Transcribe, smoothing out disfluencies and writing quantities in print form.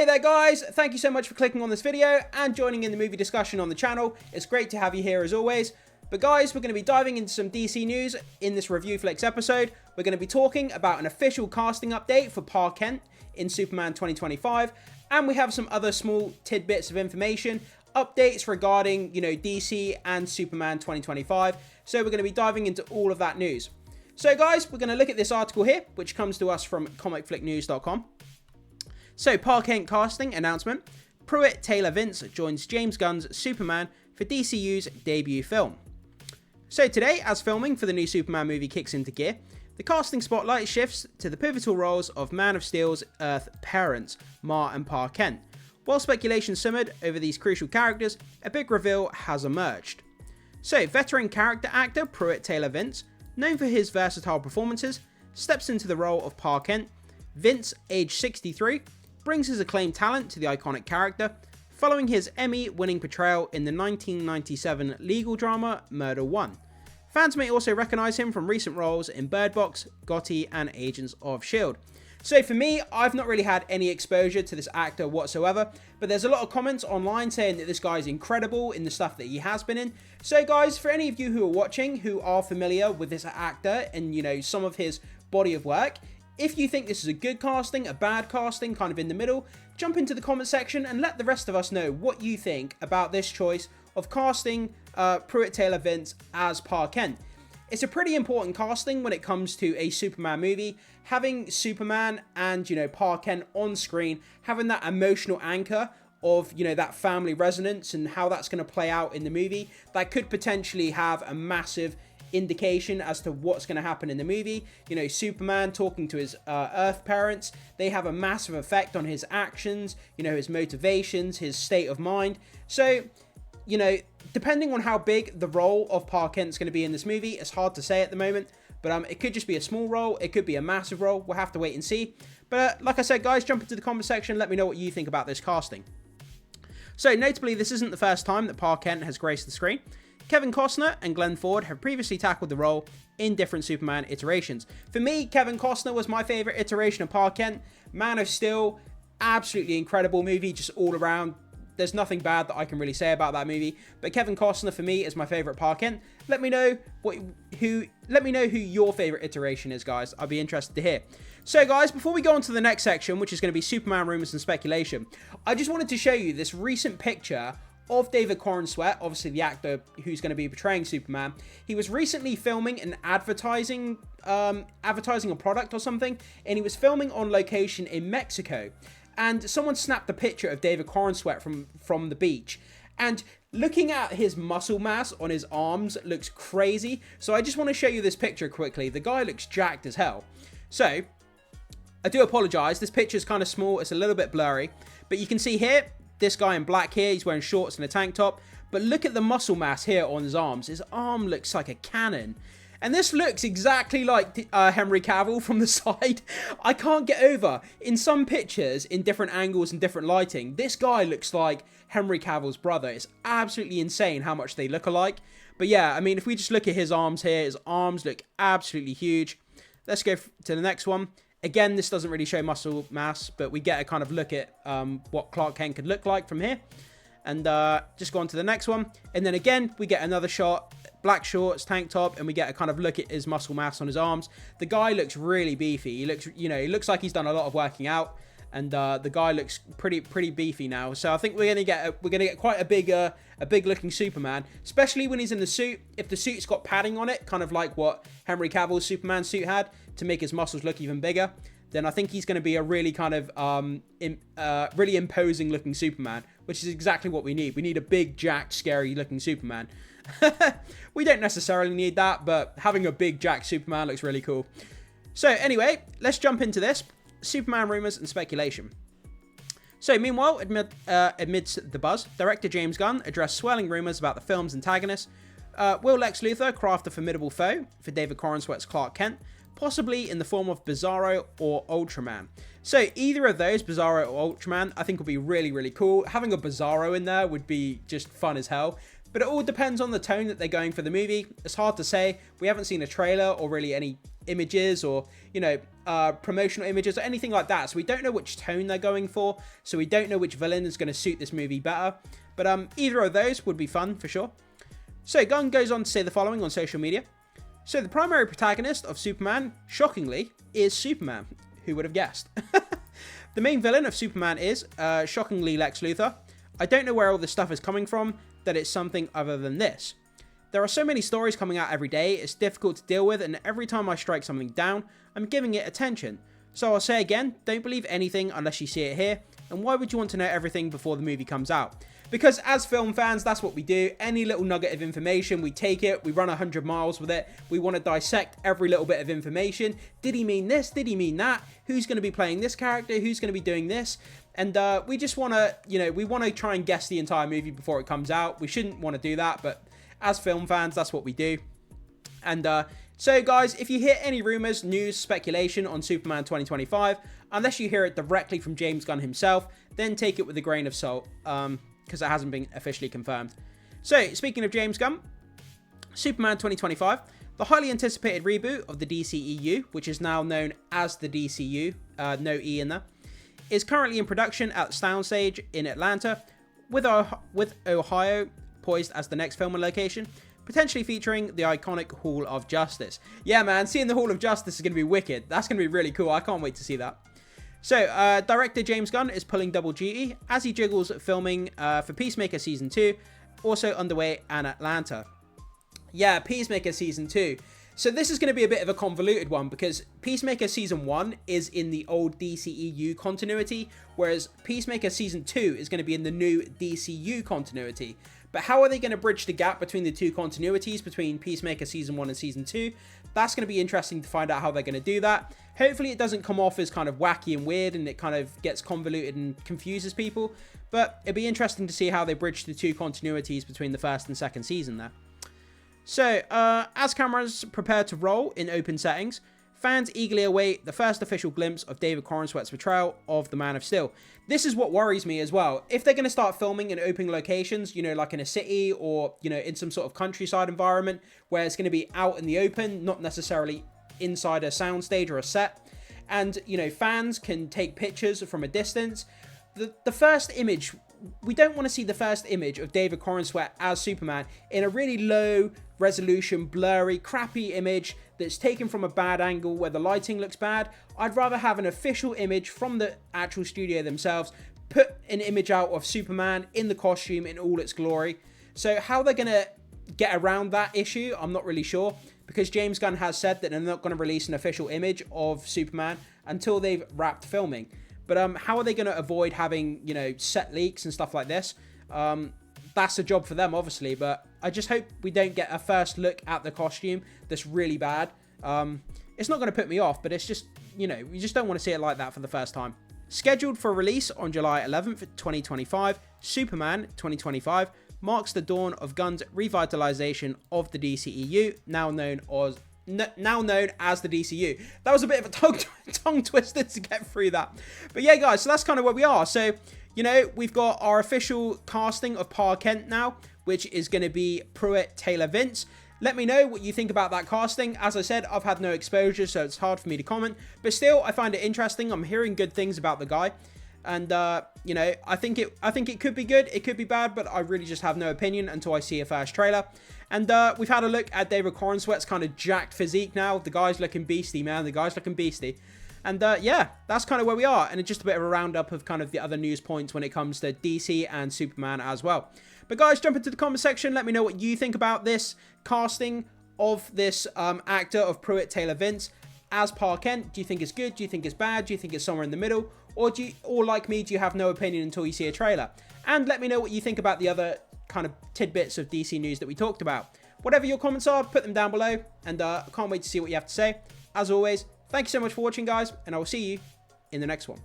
Hey there guys, thank you so much for clicking on this video and joining in the movie discussion on the channel. It's great to have you here as always. But guys, we're going to be diving into some DC news in this Review Flicks episode. We're going to be talking about an official casting update for Pa Kent in Superman 2025. And we have some other small tidbits of information, updates regarding, DC and Superman 2025. So we're going to be diving into all of that news. So guys, we're going to look at this article here, which comes to us from comicflicknews.com. So, Pa Kent casting announcement. Pruitt Taylor Vince joins James Gunn's Superman for DCU's debut film. So today, as filming for the new Superman movie kicks into gear, the casting spotlight shifts to the pivotal roles of Man of Steel's Earth parents, Ma and Pa Kent. While speculation simmered over these crucial characters, a big reveal has emerged. So, veteran character actor Pruitt Taylor Vince, known for his versatile performances, steps into the role of Pa Kent. Vince, age 63, brings his acclaimed talent to the iconic character, following his Emmy-winning portrayal in the 1997 legal drama Murder One. Fans may also recognise him from recent roles in Bird Box, Gotti, and Agents of S.H.I.E.L.D. So for me, I've not really had any exposure to this actor whatsoever, but there's a lot of comments online saying that this guy is incredible in the stuff that he has been in. So guys, for any of you who are watching who are familiar with this actor and, some of his body of work, if you think this is a good casting, a bad casting, kind of in the middle, jump into the comment section and let the rest of us know what you think about this choice of casting Pruitt Taylor Vince as Pa Kent. It's a pretty important casting when it comes to a Superman movie. Having Superman and, Pa Kent on screen, having that emotional anchor of, that family resonance and how that's going to play out in the movie, that could potentially have a massive indication as to what's going to happen in the movie. Superman talking to his Earth parents, they have a massive effect on his actions, his motivations, his state of mind. So, depending on how big the role of Pa Kent's going to be in this movie, it's hard to say at the moment, but it could just be a small role, it could be a massive role, we'll have to wait and see. But like I said, guys, jump into the comment section, let me know what you think about this casting. So, notably, this isn't the first time that Pa Kent has graced the screen. Kevin Costner and Glenn Ford have previously tackled the role in different Superman iterations. For me, Kevin Costner was my favourite iteration of Pa Kent. Man of Steel, absolutely incredible movie, just all around. There's nothing bad that I can really say about that movie. But Kevin Costner, for me, is my favourite Pa Kent. Let me know who your favourite iteration is, guys. I'd be interested to hear. So, guys, before we go on to the next section, which is going to be Superman rumours and speculation, I just wanted to show you this recent picture of David Corenswet, obviously the actor who's going to be portraying Superman. He was recently filming an advertising a product or something, and he was filming on location in Mexico. And someone snapped a picture of David Corenswet from the beach. And looking at his muscle mass on his arms looks crazy. So I just want to show you this picture quickly. The guy looks jacked as hell. So, I do apologise. This picture is kind of small. It's a little bit blurry. But you can see here, this guy in black here, he's wearing shorts and a tank top. But look at the muscle mass here on his arms. His arm looks like a cannon. And this looks exactly like Henry Cavill from the side. I can't get over. In some pictures, in different angles and different lighting, this guy looks like Henry Cavill's brother. It's absolutely insane how much they look alike. But yeah, I mean, if we just look at his arms here, his arms look absolutely huge. Let's go to the next one. Again, this doesn't really show muscle mass, but we get a kind of look at what Clark Kent could look like from here. And just go on to the next one. And then again, we get another shot, black shorts, tank top, and we get a kind of look at his muscle mass on his arms. The guy looks really beefy. He looks, he looks like he's done a lot of working out. And the guy looks pretty beefy now. So I think we're gonna get quite a big looking Superman, especially when he's in the suit. If the suit's got padding on it, kind of like what Henry Cavill's Superman suit had, to make his muscles look even bigger, then I think he's going to be a really kind of really imposing looking Superman, which is exactly what we need. We need a big, jacked, scary looking Superman. We don't necessarily need that, but having a big, jacked Superman looks really cool. So anyway, let's jump into this. Superman rumours and speculation. So meanwhile, amidst the buzz, director James Gunn addressed swirling rumours about the film's antagonists. Will Lex Luthor craft a formidable foe for David Corenswet's Clark Kent, possibly in the form of Bizarro or Ultraman? So either of those, Bizarro or Ultraman, I think would be really, really cool. Having a Bizarro in there would be just fun as hell. but it all depends on the tone that they're going for the movie. It's hard to say. We haven't seen a trailer or really any images or, you know, promotional images or anything like that. So we don't know which tone they're going for. So we don't know which villain is going to suit this movie better. But either of those would be fun for sure. So Gunn goes on to say the following on social media. So the primary protagonist of Superman, shockingly, is Superman. Who would have guessed? The main villain of Superman is, shockingly, Lex Luthor. I don't know where all this stuff is coming from, that it's something other than this. There are so many stories coming out every day, it's difficult to deal with, and every time I strike something down, I'm giving it attention. So I'll say again, don't believe anything unless you see it here, and why would you want to know everything before the movie comes out? Because as film fans, that's what we do. Any little nugget of information, we take it, we run 100 miles with it. We want to dissect every little bit of information. Did he mean this? Did he mean that? Who's going to be playing this character? Who's going to be doing this? And we just want to, you know, we want to try and guess the entire movie before it comes out. We shouldn't want to do that, but as film fans, that's what we do. And so guys, if you hear any rumors, news, speculation on Superman 2025, unless you hear it directly from James Gunn himself, then take it with a grain of salt. Because it hasn't been officially confirmed. So, speaking of James Gunn, Superman 2025, the highly anticipated reboot of the DCEU, which is now known as the DCU, no E in there, is currently in production at the soundstage in Atlanta, with Ohio poised as the next filming location, potentially featuring the iconic Hall of Justice. Yeah, man, seeing the Hall of Justice is going to be wicked. That's going to be really cool. I can't wait to see that. So, director James Gunn is pulling double duty as he jiggles filming for Peacemaker Season 2, also underway in Atlanta. Yeah, Peacemaker Season 2. So this is going to be a bit of a convoluted one because Peacemaker Season 1 is in the old DCEU continuity, whereas Peacemaker Season 2 is going to be in the new DCU continuity. But how are they going to bridge the gap between the two continuities, between Peacemaker Season 1 and Season 2? That's going to be interesting to find out how they're going to do that. Hopefully it doesn't come off as kind of wacky and weird and it kind of gets convoluted and confuses people. But it'd be interesting to see how they bridge the two continuities between the first and second season there. So, as cameras prepare to roll in open settings, fans eagerly await the first official glimpse of David Corenswet's portrayal of the Man of Steel. This is what worries me as well. If they're going to start filming in open locations, you know, like in a city or, you know, in some sort of countryside environment where it's going to be out in the open, not necessarily inside a soundstage or a set, and, you know, fans can take pictures from a distance, the first image, we don't want to see the first image of David Corenswet as Superman in a really low resolution, blurry, crappy image that's taken from a bad angle where the lighting looks bad. I'd rather have an official image from the actual studio themselves, put an image out of Superman in the costume in all its glory. So how they're going to get around that issue, I'm not really sure, because James Gunn has said that they're not going to release an official image of Superman until they've wrapped filming. But how are they going to avoid having, you know, set leaks and stuff like this? That's a job for them, obviously, but I just hope we don't get a first look at the costume that's really bad. It's not going to put me off, but it's just, you know, you just don't want to see it like that for the first time. Scheduled for release on July 11th, 2025, Superman 2025 marks the dawn of Gunn's revitalization of the DCEU, now known as the DCU. That was a bit of a tongue twister to get through that. But yeah, guys, so that's kind of where we are. So, you know, we've got our official casting of Pa Kent now, which is going to be Pruitt Taylor Vince. Let me know what you think about that casting. As I said, I've had no exposure, so it's hard for me to comment. But still, I find it interesting. I'm hearing good things about the guy. And, you know, I think it could be good. It could be bad, but I really just have no opinion until I see a first trailer. And we've had a look at David Corenswet's kind of jacked physique now. The guy's looking beastie, man. The guy's looking beastie. And yeah, that's kind of where we are. And it's just a bit of a roundup of kind of the other news points when it comes to DC and Superman as well. But guys, jump into the comment section. Let me know what you think about this casting of this actor of Pruitt Taylor Vince as Pa Kent. Do you think it's good? Do you think it's bad? Do you think it's somewhere in the middle? Or like me, do you have no opinion until you see a trailer? And let me know what you think about the other kind of tidbits of DC news that we talked about. Whatever your comments are, put them down below. And I can't wait to see what you have to say. As always, thank you so much for watching, guys. And I will see you in the next one.